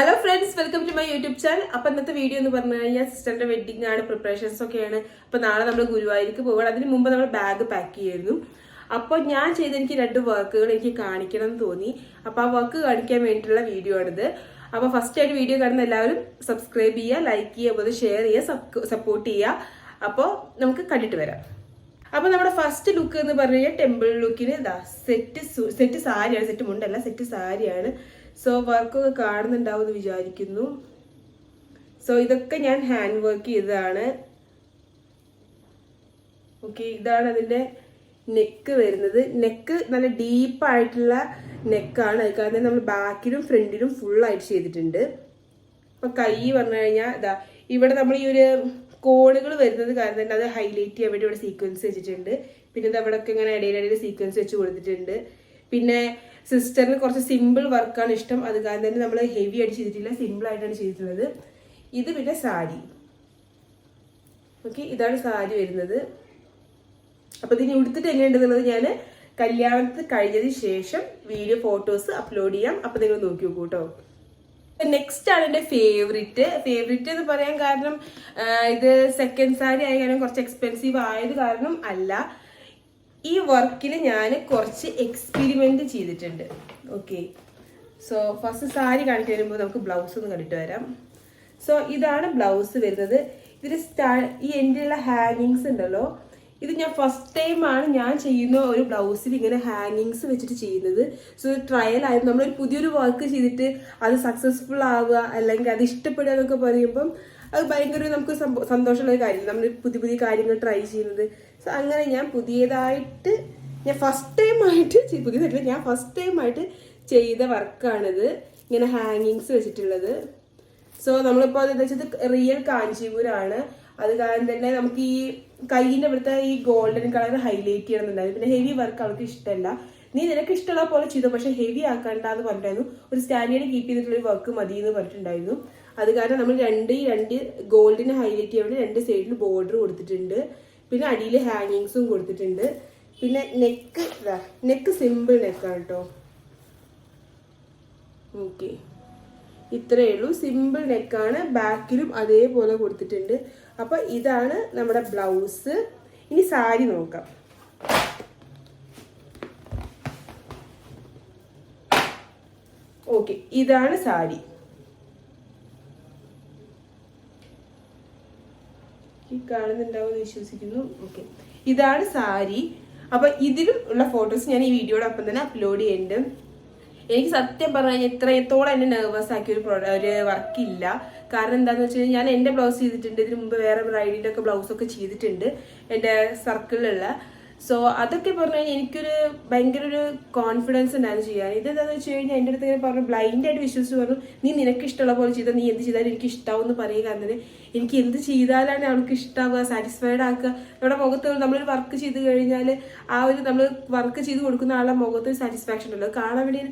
Hello friends, welcome to my YouTube channel. അപ്പൊ ഇന്നത്തെ video എന്ന് പറഞ്ഞു കഴിഞ്ഞാൽ സിസ്റ്ററിന്റെ വെഡിങ് ആണ്, പ്രിപ്പറേഷൻസ് ഒക്കെയാണ്. അപ്പൊ നാളെ നമ്മൾ ഗുരുവായൂർക്ക് പോകണം. അതിന് മുമ്പ് നമ്മൾ ബാഗ് പാക്ക് ചെയ്യായിരുന്നു. അപ്പോൾ ഞാൻ ചെയ്ത എനിക്ക് 2 വർക്കുകൾ എനിക്ക് കാണിക്കണം എന്ന് തോന്നി. അപ്പൊ ആ വർക്ക് കാണിക്കാൻ വേണ്ടിയിട്ടുള്ള വീഡിയോ ആണിത്. അപ്പൊ ഫസ്റ്റ് ആയിട്ട് വീഡിയോ കാണുന്ന എല്ലാവരും സബ്സ്ക്രൈബ് ചെയ്യുക, ലൈക്ക് ചെയ്യുക, അതുപോലെ ഷെയർ ചെയ്യുക, സപ്പോർട്ട് ചെയ്യുക. അപ്പോൾ നമുക്ക് കണ്ടിട്ട് വരാം. അപ്പൊ നമ്മുടെ ഫസ്റ്റ് ലുക്ക് എന്ന് പറഞ്ഞു കഴിഞ്ഞാൽ ടെമ്പിൾ ലുക്കിന് സെറ്റ് സാരിയാണ്, സെറ്റ് മുണ്ടല്ല, സെറ്റ് സാരിയാണ്. സോ വർക്കൊക്കെ കാണുന്നുണ്ടാവും എന്ന് വിചാരിക്കുന്നു. സോ ഇതൊക്കെ ഞാൻ ഹാൻഡ് വർക്ക് ചെയ്തതാണ്. ഓക്കെ, ഇതാണ് അതിന്റെ നെക്ക് വരുന്നത്. നെക്ക് നല്ല ഡീപ്പായിട്ടുള്ള നെക്കാണ്. അത് കാരണം നമ്മൾ ബാക്കിലും ഫ്രണ്ടിലും ഫുള്ളായിട്ട് ചെയ്തിട്ടുണ്ട്. അപ്പൊ കൈ പറഞ്ഞു കഴിഞ്ഞാൽ ഇതാ ഇവിടെ നമ്മൾ ഈ ഒരു കോണുകൾ വരുന്നത് കാരണം തന്നെ അത് ഹൈലൈറ്റ് ചെയ്യാൻ വേണ്ടി ഇവിടെ സീക്വൻസ് വെച്ചിട്ടുണ്ട്. പിന്നെ ഇത് അവിടെ ഒക്കെ ഇങ്ങനെ ഇടയിലിടയിൽ സീക്വൻസ് വെച്ച് കൊടുത്തിട്ടുണ്ട്. പിന്നെ സിസ്റ്ററിന് കുറച്ച് സിമ്പിൾ വർക്കാണ് ഇഷ്ടം. അത് കാരണം തന്നെ നമ്മൾ ഹെവി ആയിട്ട് ചെയ്തിട്ടില്ല, സിമ്പിൾ ആയിട്ടാണ് ചെയ്തിട്ടുള്ളത്. ഇത് പിന്നെ സാരി. ഓക്കെ, ഇതാണ് സാരി വരുന്നത്. അപ്പൊ ഇതിന് ഉടുത്തിട്ട് എങ്ങനെയുണ്ടെന്നുള്ളത് ഞാൻ കല്യാണത്തിന് കഴിഞ്ഞതിന് ശേഷം വീഡിയോ ഫോട്ടോസ് അപ്ലോഡ് ചെയ്യാം. അപ്പൊ നിങ്ങൾ നോക്കി നോക്കൂ കേട്ടോ. നെക്സ്റ്റ് ആണ് എൻ്റെ ഫേവറേറ്റ് എന്ന് പറയാൻ കാരണം ഇത് സെക്കൻഡ് സാരി ആയ കാരണം കുറച്ച് എക്സ്പെൻസീവ് ആയത് കാരണം അല്ല, ഈ വർക്കിൽ ഞാൻ കുറച്ച് എക്സ്പെരിമെന്റ് ചെയ്തിട്ടുണ്ട്. ഓക്കെ, സോ ഫസ്റ്റ് സാരി കാണിച്ചു വരുമ്പോൾ നമുക്ക് ബ്ലൗസ് ഒന്ന് കണ്ടിട്ട് വരാം. സോ ഇതാണ് ബ്ലൗസ് വരുന്നത്. ഇതിൽ ഈ എൻ്റെയുള്ള ഹാങ്ങിങ്സ് ഉണ്ടല്ലോ, ഇത് ഞാൻ ഫസ്റ്റ് ടൈമാണ് ഞാൻ ചെയ്യുന്ന ഒരു ബ്ലൗസിൽ ഇങ്ങനെ ഹാങ്ങിങ്സ് വെച്ചിട്ട് ചെയ്യുന്നത്. സോ ട്രയൽ ആയിരുന്നു. നമ്മളൊരു പുതിയൊരു വർക്ക് ചെയ്തിട്ട് അത് സക്സസ്ഫുൾ ആവുക അല്ലെങ്കിൽ അത് ഇഷ്ടപ്പെടുക എന്നൊക്കെ പറയുമ്പം അത് ഭയങ്കര നമുക്ക് സന്തോഷമുള്ള ഒരു കാര്യം. നമ്മൾ പുതിയ പുതിയ കാര്യങ്ങൾ ട്രൈ ചെയ്യുന്നത്. സോ അങ്ങനെ ഞാൻ ഫസ്റ്റ് ടൈം ആയിട്ട് ചെയ്ത വർക്കാണിത്, ഇങ്ങനെ ഹാങ്ങിങ്സ് വെച്ചിട്ടുള്ളത്. സോ നമ്മളിപ്പോൾ അതെന്താ വെച്ചത് റിയൽ കാഞ്ചീപുരാണ്. അത് കാരണം തന്നെ നമുക്ക് ഈ കൈയിൻ്റെ ഇവിടുത്തെ ഈ ഗോൾഡൻ കളർ ഹൈലൈറ്റ് ചെയ്യണമെന്നുണ്ടായിരുന്നു. പിന്നെ ഹെവി വർക്ക് അവൾക്ക് ഇഷ്ടമല്ല. നീ നിനക്ക് ഇഷ്ടമുള്ള പോലെ ചെയ്തോ, പക്ഷെ ഹെവി ആക്കണ്ട എന്ന് പറഞ്ഞിട്ടായിരുന്നു. ഒരു സ്റ്റാൻഡേർഡ് കീപ്പ് ചെയ്തിട്ടുള്ള വർക്ക് മതി എന്ന് പറഞ്ഞിട്ടുണ്ടായിരുന്നു. അത് കാരണം നമ്മൾ രണ്ട് ഗോൾഡിനെ ഹൈലൈറ്റ് ചെയ്യാൻ വേണ്ടി 2 സൈഡിൽ ബോർഡർ കൊടുത്തിട്ടുണ്ട്. പിന്നെ അടിയിൽ ഹാങ്ങിങ്സും കൊടുത്തിട്ടുണ്ട്. പിന്നെ നെക്ക് സിമ്പിൾ നെക്കാണ് കേട്ടോ. ഓക്കെ, ഇത്രയേ ഉള്ളൂ, സിമ്പിൾ നെക്കാണ്. ബാക്കിലും അതേപോലെ കൊടുത്തിട്ടുണ്ട്. അപ്പൊ ഇതാണ് നമ്മുടെ ബ്ലൗസ്. ഇനി സാരി നോക്കാം. ഓക്കെ, ഇതാണ് സാരി. കാണുന്നുണ്ടാവും എന്ന് വിശ്വസിക്കുന്നു. ഓക്കെ, ഇതാണ് സാരി. അപ്പൊ ഇതിലും ഉള്ള ഫോട്ടോസ് ഞാൻ ഈ വീഡിയോടൊപ്പം തന്നെ അപ്ലോഡ് ചെയ്യുന്നുണ്ട്. എനിക്ക് സത്യം പറഞ്ഞു കഴിഞ്ഞാൽ ഇത്രത്തോളം എന്നെ നെർവസ് ആക്കിയ ഒരു വർക്കില്ല. കാരണം എന്താണെന്ന് വെച്ച് കഴിഞ്ഞാൽ ഞാൻ എൻ്റെ ബ്ലൗസ് ചെയ്തിട്ടുണ്ട്. ഇതിന് മുമ്പ് വേറെ ബ്രൈഡിൻ്റെ ഒക്കെ ബ്ലൗസൊക്കെ ചെയ്തിട്ടുണ്ട് എൻ്റെ സർക്കിളിലുള്ള. സോ അതൊക്കെ പറഞ്ഞു കഴിഞ്ഞാൽ എനിക്കൊരു ഭയങ്കര ഒരു കോൺഫിഡൻസ് ഉണ്ടായിരുന്നു ചെയ്യാൻ. ഇതെന്താണെന്ന് വെച്ച് കഴിഞ്ഞാൽ എൻ്റെ അടുത്ത് ഇങ്ങനെ പറഞ്ഞു, ബ്ലൈൻഡായിട്ട് വിശ്വസിച്ച് പറഞ്ഞു, നീ നിനക്ക് ഇഷ്ടമുള്ള പോലെ ചെയ്താൽ നീ എന്ത് ചെയ്താലും എനിക്ക് ഇഷ്ടാവും എന്ന് പറയുക. കാരണം എനിക്ക് എന്ത് ചെയ്താലാണ് അവൾക്ക് ഇഷ്ടാവുക, സാറ്റിസ്ഫൈഡ് ആക്കുക. നമ്മുടെ മുഖത്ത് നമ്മളൊരു വർക്ക് ചെയ്ത് കഴിഞ്ഞാൽ ആ ഒരു നമ്മൾ വർക്ക് ചെയ്ത് കൊടുക്കുന്ന ആളുടെ മുഖത്ത് സാറ്റിസ്ഫാക്ഷൻ ഉണ്ടല്ലോ, കാണാൻ വേണ്ടി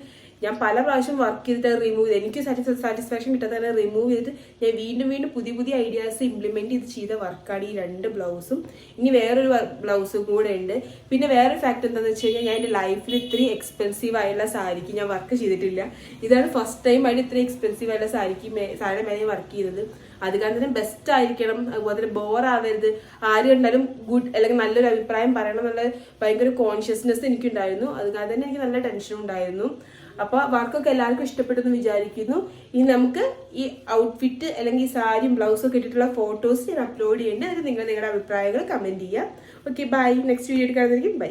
ഞാൻ പല പ്രാവശ്യം വർക്ക് ചെയ്തിട്ട് റിമൂവ് ചെയ്ത് എനിക്ക് സാറ്റിസ്ഫാക്ഷൻ കിട്ടാതെ റിമൂവ് ചെയ്തിട്ട് ഞാൻ വീണ്ടും പുതിയ ഐഡിയാസ് ഇംപ്ലിമെന്റ് ചെയ്ത വർക്കാണ് ഈ 2 ബ്ലൗസും. ഇനി വേറൊരു ബ്ലൗസും കൂടെ ഉണ്ട്. പിന്നെ വേറൊരു ഫാക്ട് എന്താണെന്ന് വെച്ച് കഴിഞ്ഞാൽ ഞാൻ എൻ്റെ ലൈഫിൽ ഇത്രയും എക്സ്പെൻസീവ് ആയുള്ള സാരിക്ക് ഞാൻ വർക്ക് ചെയ്തിട്ടില്ല. ഇതാണ് ഫസ്റ്റ് ടൈം ആയിട്ട് ഇത്രയും എക്സ്പെൻസീവ് ആയുള്ള സാരിയുടെ മേലെ വർക്ക് ചെയ്തത്. അത് കാരണം തന്നെ ബെസ്റ്റ് ആയിരിക്കണം, അതുപോലെ തന്നെ ബോറാവരുത്, ആര് കണ്ടാലും ഗുഡ് അല്ലെങ്കിൽ നല്ലൊരു അഭിപ്രായം പറയണം എന്നുള്ള ഭയങ്കര കോൺഷ്യസ്നെസ് എനിക്കുണ്ടായിരുന്നു. അത് കാരണം തന്നെ എനിക്ക് നല്ല ടെൻഷനും ഉണ്ടായിരുന്നു. അപ്പോൾ വർക്കൊക്കെ എല്ലാവർക്കും ഇഷ്ടപ്പെട്ടെന്ന് വിചാരിക്കുന്നു. ഇനി നമുക്ക് ഈ ഔട്ട്ഫിറ്റ് അല്ലെങ്കിൽ ഈ സാരിയും ബ്ലൗസൊക്കെ ഇട്ടിട്ടുള്ള ഫോട്ടോസ് ഞാൻ അപ്ലോഡ് ചെയ്യുന്നുണ്ട്. അതിൽ നിങ്ങളുടെ അഭിപ്രായങ്ങൾ കമൻറ്റ് ചെയ്യുക. Okay, bye. നെക്സ്റ്റ് വീഡിയോ കാണുന്നതായിരിക്കും. ബൈ.